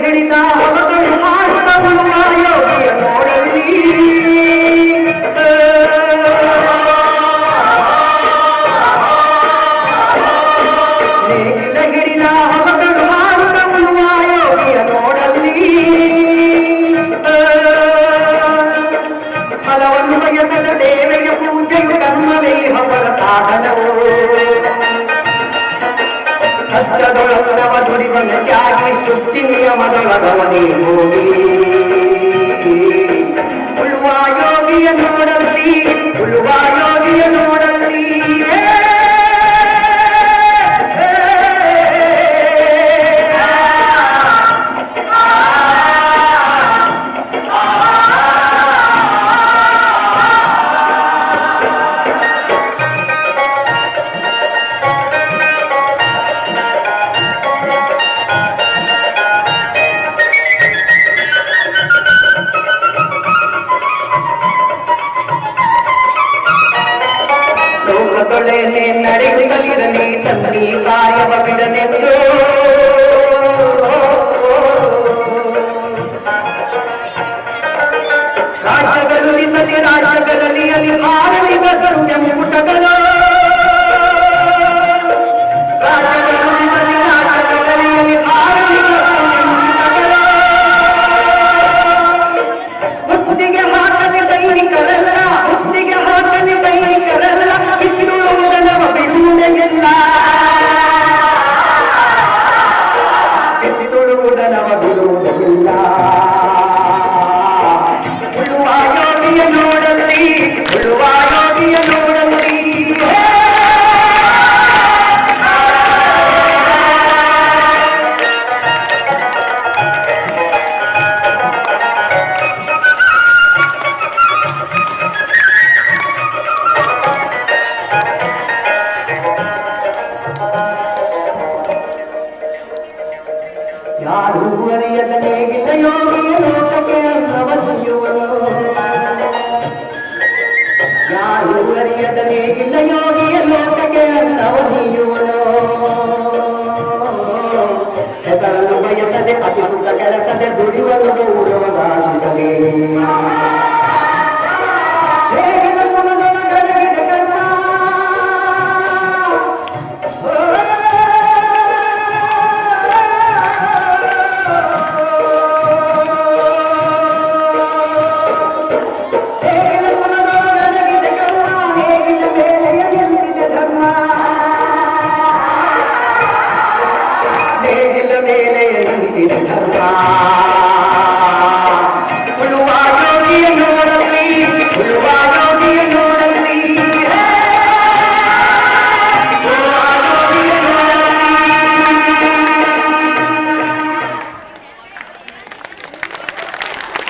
ಹಿಡಿದ ಹೊಲಗಳು ಮಾಡುತ್ತ ಉಳ್ಳ ಯೋಗಿಯ ನೋಡಲ್ಲಿ ನೇಗಿಲ ಹಿಡಿದ ಹೊಲಗಳು ಮಾಡುತ್ತ ಉಳ್ಳ ಯೋಗಿಯ ನೋಡಲ್ಲಿ ಫಲವನ್ನು ಬಯಸದ ದೇವೆಯ ಪೂಜೆಯು ಕರ್ಮವೇ ಅವರ ಸಾಧನವು ಕಷ್ಟದೊಳಗವ ದುಡಿಬನ ತ್ಯಾಗಿ ಸೃಷ್ಟಿ ನಿಯಮದೊಳಗವನೇ ಹೋಗಿ ಉಳುವ ಯೋಗಿಯ ನೋಡಲ್ಲಿ ಉಳುವ ಯೋಗಿಯ ನೋಡಲ್ಲಿ ಲೋಕದೊಳೆನೆ ನಡೆಯುತ್ತಲಿರಲಿ ತನ್ನಿ ಕಾಯವ ಬಿಡನೆಂದು ರಾಜ್ಯಗಳು ನಿಸಲಿ ರಾಜ್ಯಗಳಲ್ಲಿ ಅಲ್ಲಿ ಹಾರಲಿ ಬಗಳು ಮುಗುಟಗಳು ರಾಜ್ಯಗಳು ನಿಸಲಿ ರಾಜ್ಯಗಳಲ್ಲಿ ಅಲ್ಲಿ ಹಾರಲಿ ಮುಗುಟಗಳು ಮುತ್ತಿಗೆ ಹಾಕಲಿ ಸೈನಿಕರೆಲ್ಲ ಮುತ್ತಿಗೆ ಹಾಕಲಿ ಸೈನಿಕರೆಲ್ಲ ಬಿಡುವುದನವ ಬಿಡುವುದಿಲ್ಲ ಉಳುವ ಯೋಗಿಯ ನೋಡಲ್ಲಿ ಉಳುವ ಯೋಗಿಯ ನೋಡಲ್ಲಿ ಯಾರು ಅರಿಯದ ನೇಗಿಲ ಯೋಗಿಯ ಲೋಕಕ್ಕೆ ಅನ್ನವ ಜೀಯುವನು ಯಾರು ಅರಿಯದ ನೇಗಿಲ ಯೋಗಿಯ ಲೋಕಕ್ಕೆ ಅನ್ನವ ಜೀಯುವನು ಹೆಸರನ್ನು ಬಯಸದೆ ಅತಿ ಸುಖ ಕೆಲಸದೆ ದುಡಿವನು ಗೌರವದಾಗಿರಲಿ ಧರ್ಮ